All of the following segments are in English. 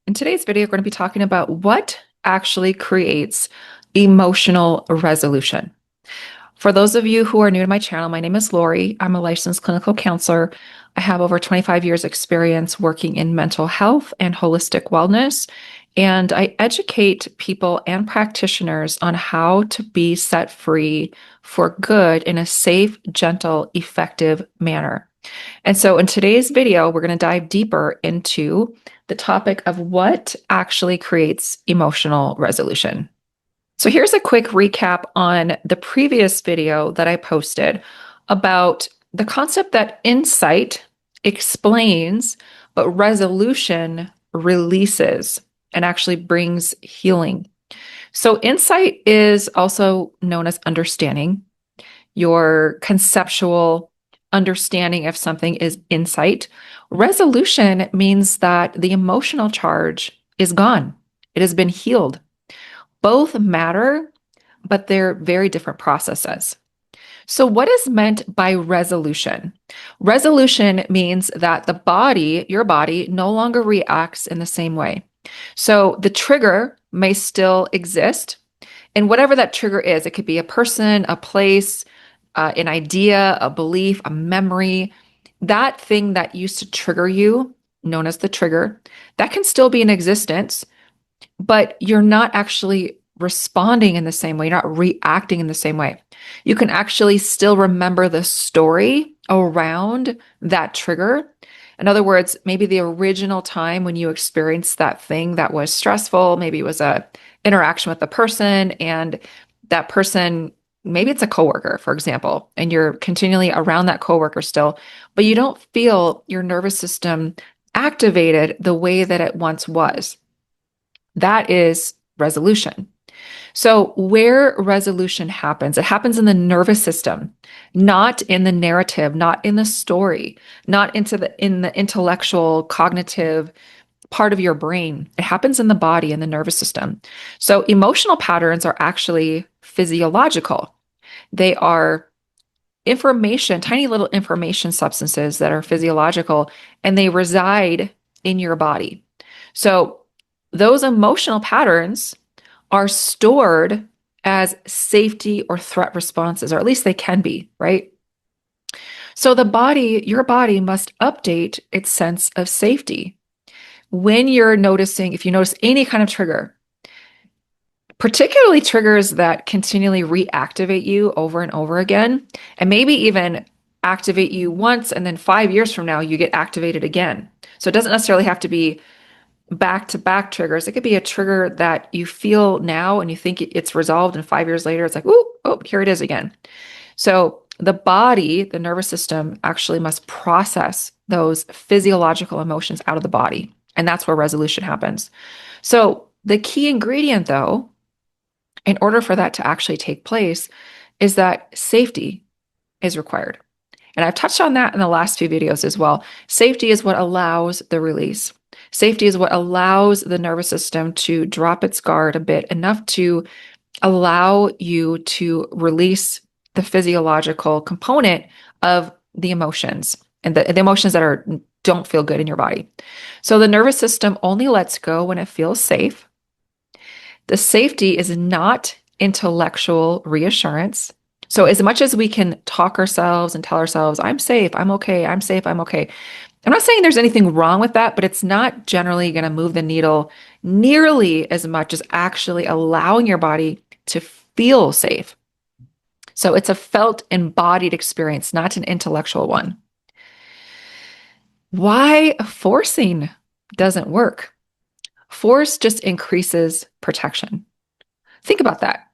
In today's video, we're going to be talking about what actually creates emotional resolution. For those of you who are new to my channel, my name is Lori. I'm a licensed clinical counselor. I have over 25 years experience working in mental health and holistic wellness, and I educate people and practitioners on how to be set free for good in a safe, gentle, effective manner. And so in today's video, we're going to dive deeper into the topic of what actually creates emotional resolution. So here's a quick recap on the previous video that I posted about the concept that insight explains, but resolution releases and actually brings healing. So insight is also known as understanding. Your conceptual understanding of something is insight. Resolution means that the emotional charge is gone. It has been healed. Both matter, but they're very different processes. So, what is meant by resolution? Resolution means that the body, your body, no longer reacts in the same way. So, the trigger may still exist. And whatever that trigger is, it could be a person, a place, an idea, a belief, a memory. That thing that used to trigger you, known as the trigger, that can still be in existence, but you're not actually responding in the same way. You're not reacting in the same way. You can actually still remember the story around that trigger. In other words, maybe the original time when you experienced that thing that was stressful, maybe it was a interaction with a person, and that person, maybe it's a coworker, for example, and you're continually around that coworker still, but you don't feel your nervous system activated the way that it once was. That is resolution. So, where resolution happens, it happens in the nervous system, not in the narrative, not in the story, not in the intellectual, cognitive part of your brain. It happens in the body, in the nervous system. So, emotional patterns are actually physiological. They are information, tiny little information substances that are physiological, and they reside in your body. So, those emotional patterns are stored as safety or threat responses, or at least they can be, right? So the body, your body must update its sense of safety. When you're noticing, if you notice any kind of trigger, particularly triggers that continually reactivate you over and over again, and maybe even activate you once, and then 5 years from now, you get activated again. So it doesn't necessarily have to be back-to-back triggers. It could be a trigger that you feel now and you think it's resolved, and 5 years later, it's like, oh, here it is again. So the body, the nervous system, actually must process those physiological emotions out of the body. And that's where resolution happens. So the key ingredient, though, in order for that to actually take place, is that safety is required. And I've touched on that in the last few videos as well. Safety is what allows the release. Safety is what allows the nervous system to drop its guard a bit, enough to allow you to release the physiological component of the emotions and the emotions that don't feel good in your body. So the nervous system only lets go when it feels safe. The safety is not intellectual reassurance. So as much as we can talk ourselves and tell ourselves, I'm safe, I'm okay, I'm safe, I'm okay. I'm not saying there's anything wrong with that, but it's not generally going to move the needle nearly as much as actually allowing your body to feel safe. So it's a felt embodied experience, not an intellectual one. Why forcing doesn't work? Force just increases protection. Think about that.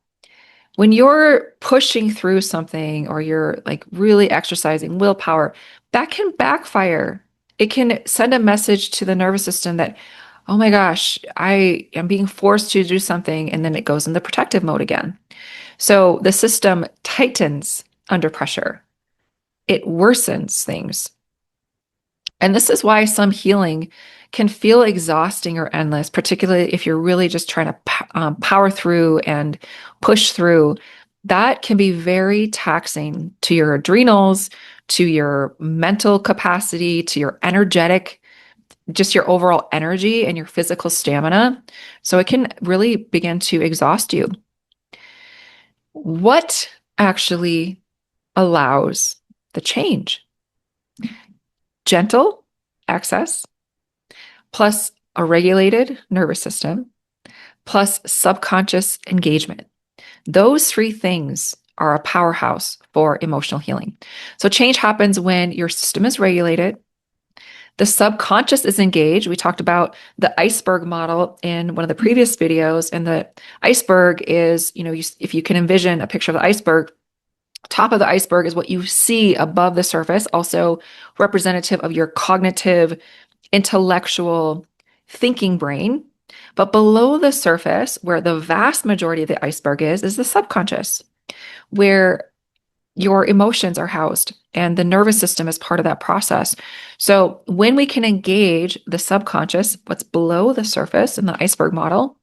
When you're pushing through something or you're like really exercising willpower, that can backfire. It can send a message to the nervous system that, oh my gosh, I am being forced to do something. And then it goes in the protective mode again. So the system tightens under pressure. It worsens things. And this is why some healing can feel exhausting or endless, particularly if you're really just trying to power through and push through. That can be very taxing to your adrenals, to your mental capacity, to your energetic just your overall energy and your physical stamina. So it can really begin to exhaust you. What actually allows the change? Gentle access plus a regulated nervous system plus subconscious engagement. Those three things are a powerhouse for emotional healing. So change happens when your system is regulated, the subconscious is engaged. We talked about the iceberg model in one of the previous videos, and the iceberg is, if you can envision a picture of the iceberg, top of the iceberg is what you see above the surface, also representative of your cognitive, intellectual, thinking brain. But below the surface, where the vast majority of the iceberg is the subconscious, where your emotions are housed and the nervous system is part of that process. So when we can engage the subconscious, what's below the surface in the iceberg model,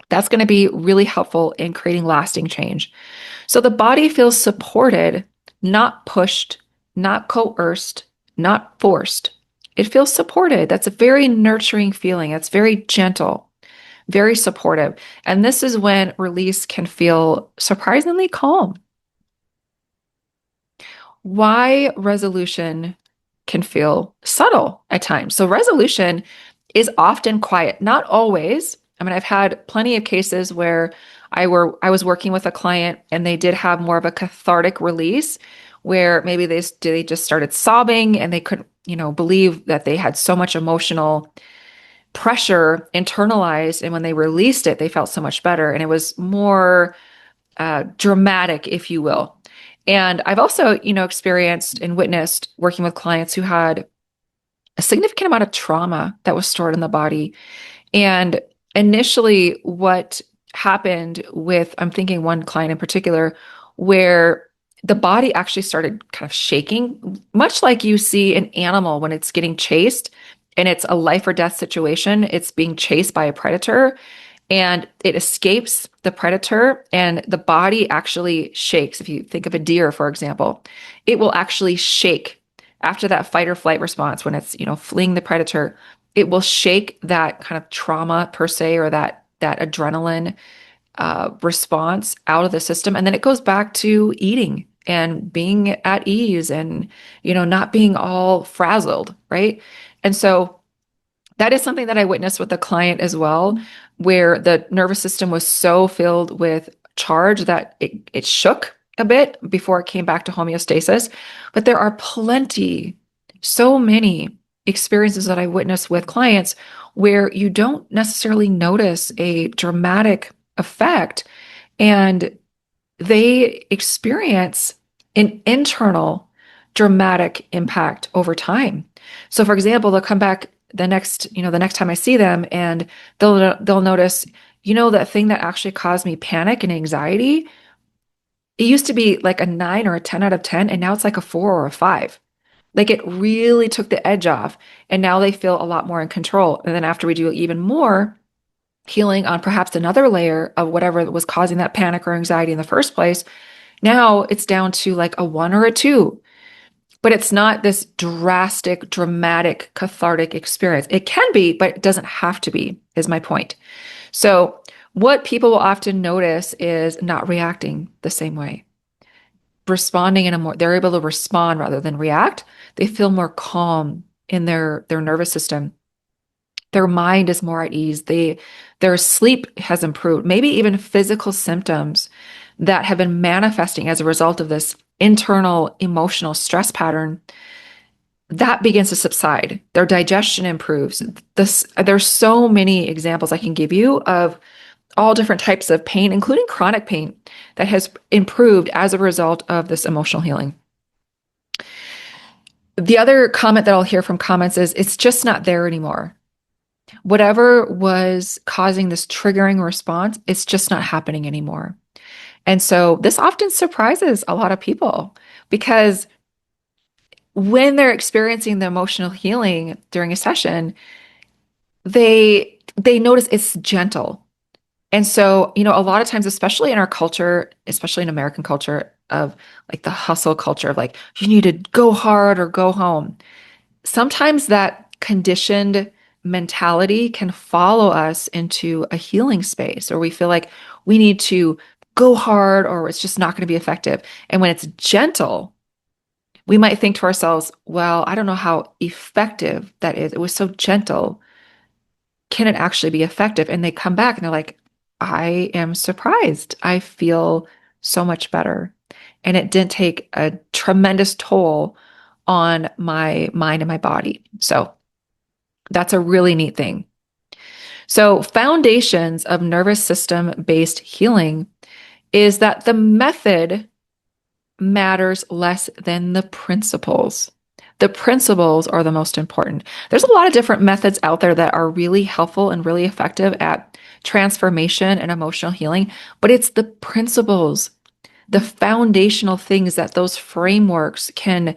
that's going to be really helpful in creating lasting change. So the body feels supported, not pushed, not coerced, not forced. It feels supported. That's a very nurturing feeling. It's very gentle, very supportive. And this is when release can feel surprisingly calm. Why resolution can feel subtle at times. So resolution is often quiet, not always. I mean, I've had plenty of cases where I was working with a client and they did have more of a cathartic release where maybe they just started sobbing and they couldn't, believe that they had so much emotional pressure internalized, and when they released it, they felt so much better, and it was more dramatic, if you will. And I've also, experienced and witnessed working with clients who had a significant amount of trauma that was stored in the body. And initially, what happened with, I'm thinking one client in particular, where the body actually started kind of shaking, much like you see an animal when it's getting chased and it's a life or death situation, it's being chased by a predator and it escapes the predator and the body actually shakes. If you think of a deer, for example, it will actually shake after that fight or flight response when it's, fleeing the predator. It will shake that kind of trauma per se, or that adrenaline response out of the system. And then it goes back to eating and being at ease and, not being all frazzled, right? And so that is something that I witnessed with a client as well, where the nervous system was so filled with charge that it shook a bit before it came back to homeostasis. But there are so many experiences that I witness with clients where you don't necessarily notice a dramatic effect and they experience an internal dramatic impact over time. So for example, they'll come back the next time I see them and they'll notice, that thing that actually caused me panic and anxiety, it used to be like a 9 or a 10 out of 10 and now it's like a 4 or a 5. Like it really took the edge off and now they feel a lot more in control. And then after we do even more healing on perhaps another layer of whatever was causing that panic or anxiety in the first place, now it's down to like a 1 or a 2. But it's not this drastic, dramatic, cathartic experience. It can be, but it doesn't have to be, is my point. So, what people will often notice is not reacting the same way, responding they're able to respond rather than react. They feel more calm in their nervous system. Their mind is more at ease. Their sleep has improved. Maybe even physical symptoms that have been manifesting as a result of this internal emotional stress pattern, that begins to subside. Their digestion improves. There's so many examples I can give you of all different types of pain, including chronic pain, that has improved as a result of this emotional healing. The other comment that I'll hear from comments is it's just not there anymore. Whatever was causing this triggering response, it's just not happening anymore. And so this often surprises a lot of people because when they're experiencing the emotional healing during a session, they notice it's gentle. And so, a lot of times, especially in our culture, especially in American culture of like the hustle culture of like, you need to go hard or go home. Sometimes that conditioned mentality can follow us into a healing space, or we feel like we need to go hard or it's just not going to be effective. And when it's gentle, we might think to ourselves, well, I don't know how effective that is. It was so gentle. Can it actually be effective? And they come back and they're like, I am surprised. I feel so much better. And it didn't take a tremendous toll on my mind and my body. So that's a really neat thing. So, foundations of nervous system based healing is that the method matters less than the principles. The principles are the most important. There's a lot of different methods out there that are really helpful and really effective at transformation and emotional healing, but it's the principles, the foundational things that those frameworks can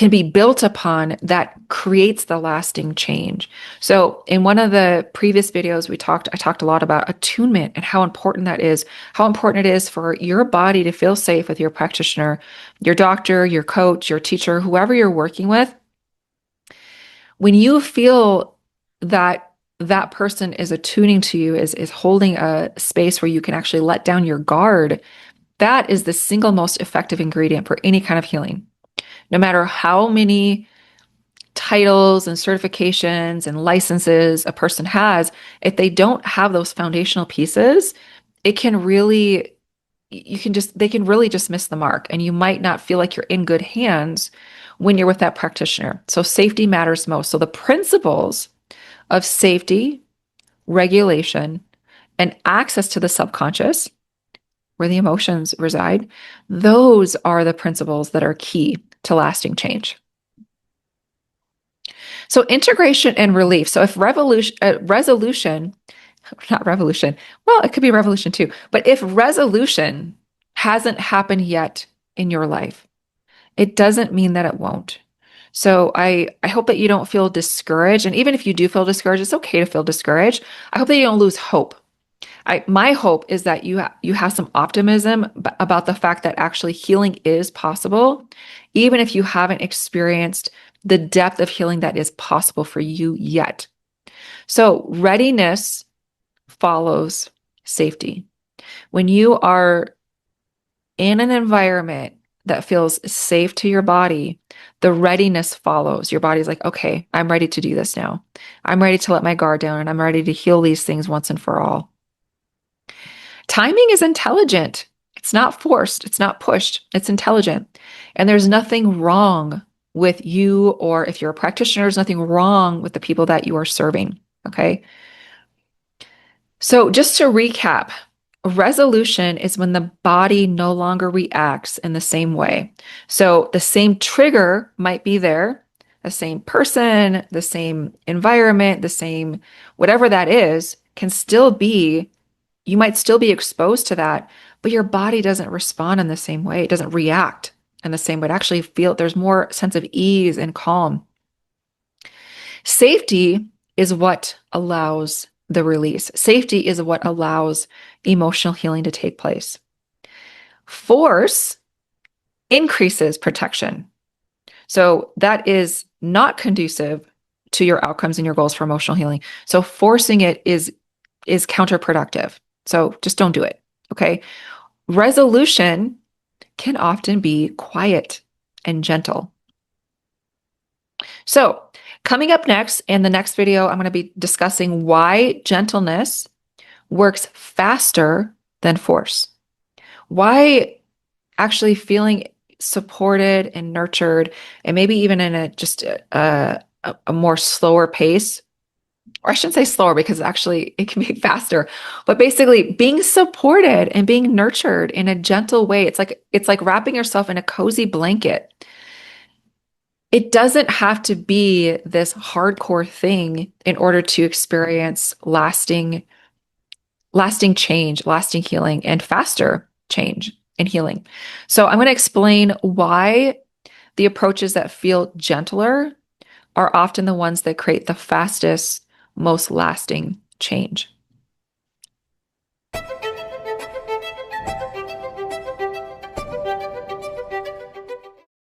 be built upon that creates the lasting change. So in one of the previous videos I talked a lot about attunement and how important that is, how important it is for your body to feel safe with your practitioner, your doctor, your coach, your teacher, whoever you're working with. When you feel that that person is attuning to you, is holding a space where you can actually let down your guard, that is the single most effective ingredient for any kind of healing. No matter how many titles and certifications and licenses a person has, if they don't have those foundational pieces, it can really, they can really just miss the mark. And you might not feel like you're in good hands when you're with that practitioner. So safety matters most. So the principles of safety, regulation, and access to the subconscious, where the emotions reside, those are the principles that are key to lasting change. So integration and relief. So if resolution, not revolution, well, it could be revolution too, but if resolution hasn't happened yet in your life, it doesn't mean that it won't. So I hope that you don't feel discouraged. And even if you do feel discouraged, it's okay to feel discouraged. I hope that you don't lose hope. My hope is that you have some optimism about the fact that actually healing is possible, even if you haven't experienced the depth of healing that is possible for you yet. So readiness follows safety. When you are in an environment that feels safe to your body, the readiness follows. Your body's like, okay, I'm ready to do this now. I'm ready to let my guard down and I'm ready to heal these things once and for all. Timing is intelligent. It's not forced. It's not pushed. It's intelligent. And there's nothing wrong with you, or if you're a practitioner, there's nothing wrong with the people that you are serving. Okay. So just to recap, resolution is when the body no longer reacts in the same way. So the same trigger might be there, the same person, the same environment, the same whatever that is, can still be, you might still be exposed to that, but your body doesn't respond in the same way. It doesn't react in the same way. It actually feel there's more sense of ease and calm. Safety is what allows the release. Safety is what allows emotional healing to take place. Force increases protection. So that is not conducive to your outcomes and your goals for emotional healing. So forcing it is counterproductive. So just don't do it. Okay. Resolution can often be quiet and gentle. So coming up next, in the next video, I'm going to be discussing why gentleness works faster than force. Why actually feeling supported and nurtured, and maybe even in a more slower pace, or I shouldn't say slower because actually it can be faster, but basically being supported and being nurtured in a gentle way. It's like wrapping yourself in a cozy blanket. It doesn't have to be this hardcore thing in order to experience lasting change, lasting healing, and faster change and healing. So I'm going to explain why the approaches that feel gentler are often the ones that create the fastest, most lasting change.